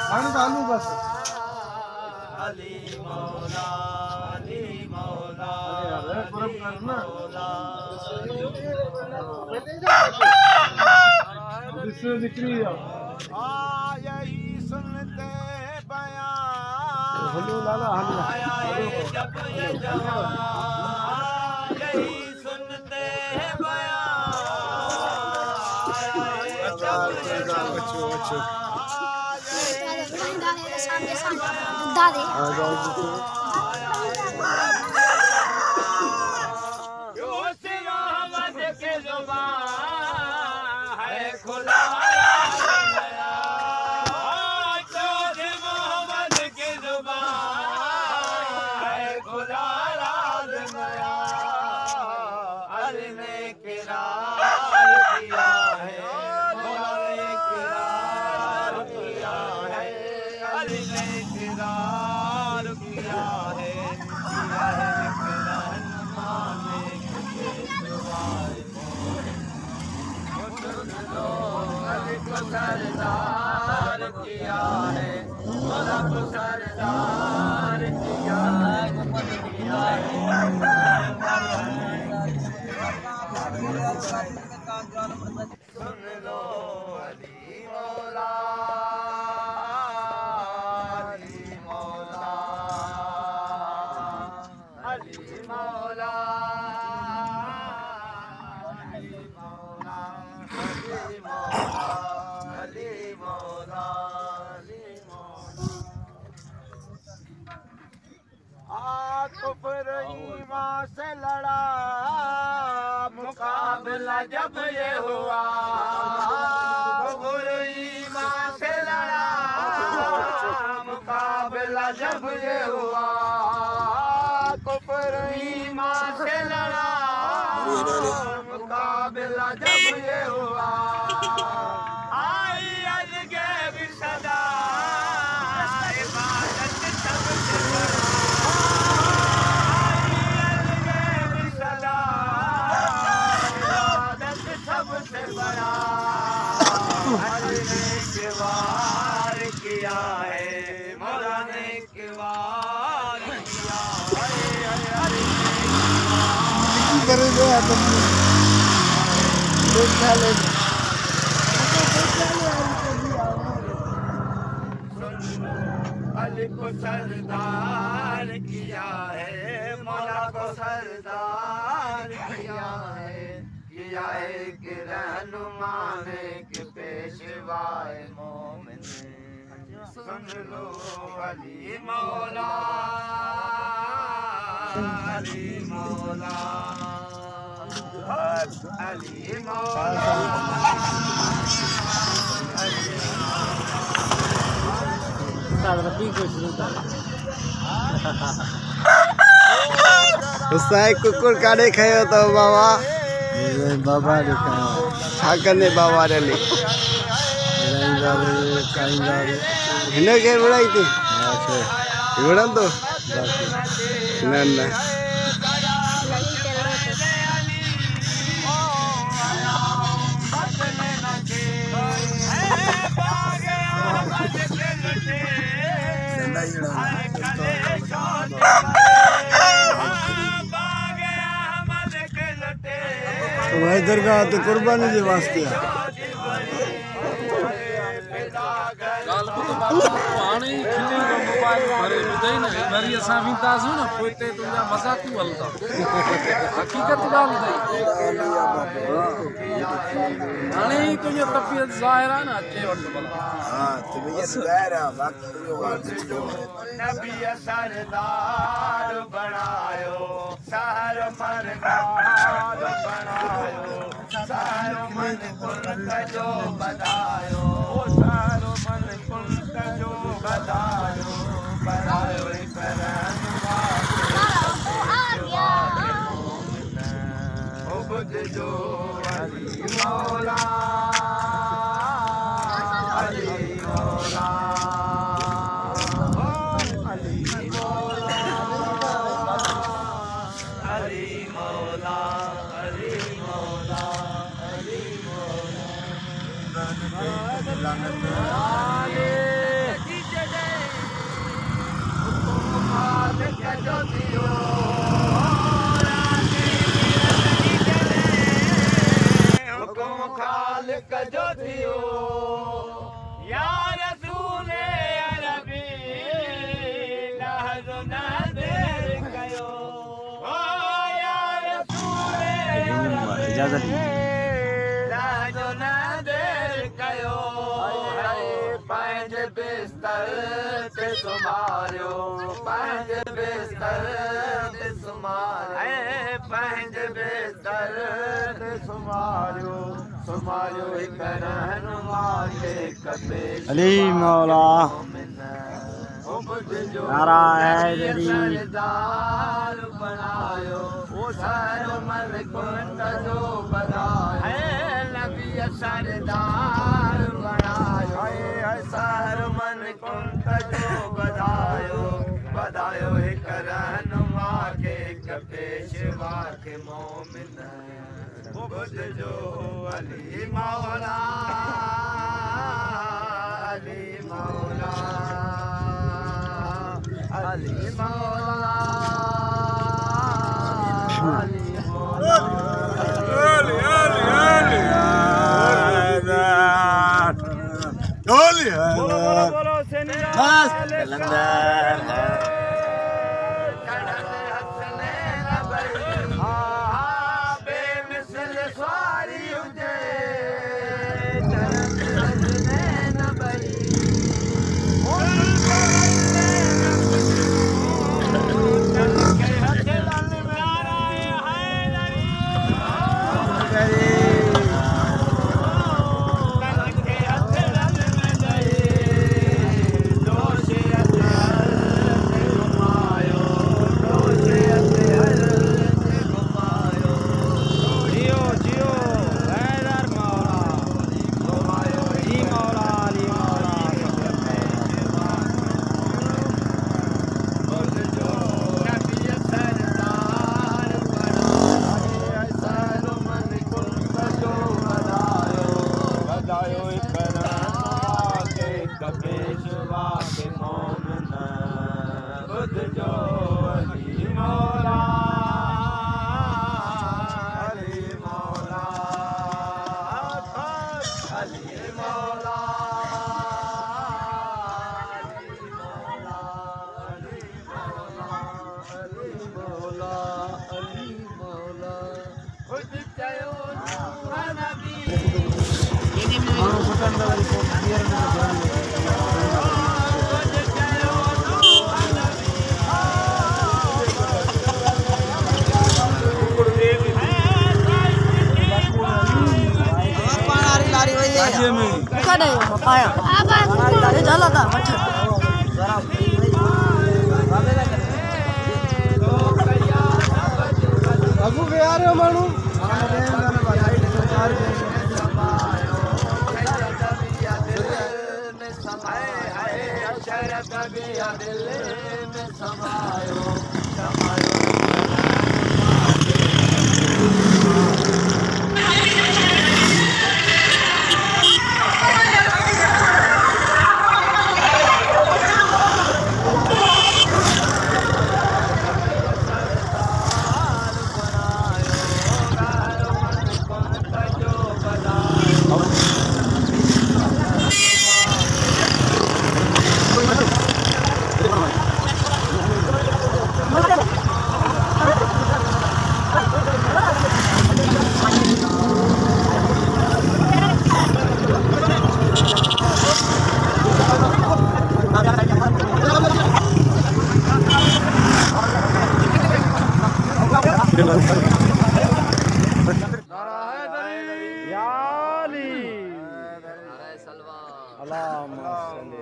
पानी डालू बस। अली मौला अली मौला अरे पूरा करना इससे निकली यही सुनते बयां हल्लो लाला आया जब ये जवान यही सुनते बयां सरदार किया है मौला को सरदार किया है सुन लो अली मौला अली मौला अली मौला कुफर ईमान से लड़ा मुकाबला जब ये हुआ कुफर ईमान से लड़ा मुकाबला जब ये हुआ कुफर ईमान से लड़ा मुकाबला जब ये हुआ आई अलगे भी सदा इबादत सबसे बड़ा वार किया है मौला ने वार किया अली को सरदार किया है मौला को सरदार किया है कि रहनुमा ने कि पेशवाए मोमिन सुन लो अली मौला अली मौला अली मौला उससे कुकुर काढ़े खाए तो बाबा बाबा देखा छाकने बाबा रली हिने के बड़ाई थी बड़ा तो ना ना भाई दरगाह तो कुर्बानी के वास्ते पानी खिले का मोबाइल भरे बुधाई ना वरी असां विंदासूं न पोइते तुंहिंजा मज़ाकूं हलंदा हक़ीक़त ॻाल्हि अथई हाणे ई तुंहिंजो तबियत ज़ाहिर आहे न अचे वठि भला हां तबियत ज़ाहिर आहे बाक़ी नबी सरदार बनायो सहर मरदार बनायो सहर मन कुल जो बधायो सहर मन कुल जो बधायो बनायो जो अली मौला अली मौला अली मौला अली मौला अली मौला अली मौला इजाजत राजो न देर कयो पंहिंज बिस्तर ते सुम्हारियो पंहिंज बिस्तर ते सुम्हारियो पंहिंज बिस्तर ते सुम्हारियो सुम्हारियो हिक रहनुमा खे कपे अली मौला नारा सरदार बनायो वो सारो मन कुंड जो बधायो नबी सरदार बनायो सारो मन कुंड जो बधायो बधायो हिक रहनुमा खे हिक पेशवा खे मोमिन बुध जो अली मौला अली मौला अली मौला अली मौला बोलो बस कलंदर बेमिसल सवारी हुजे अल्लाह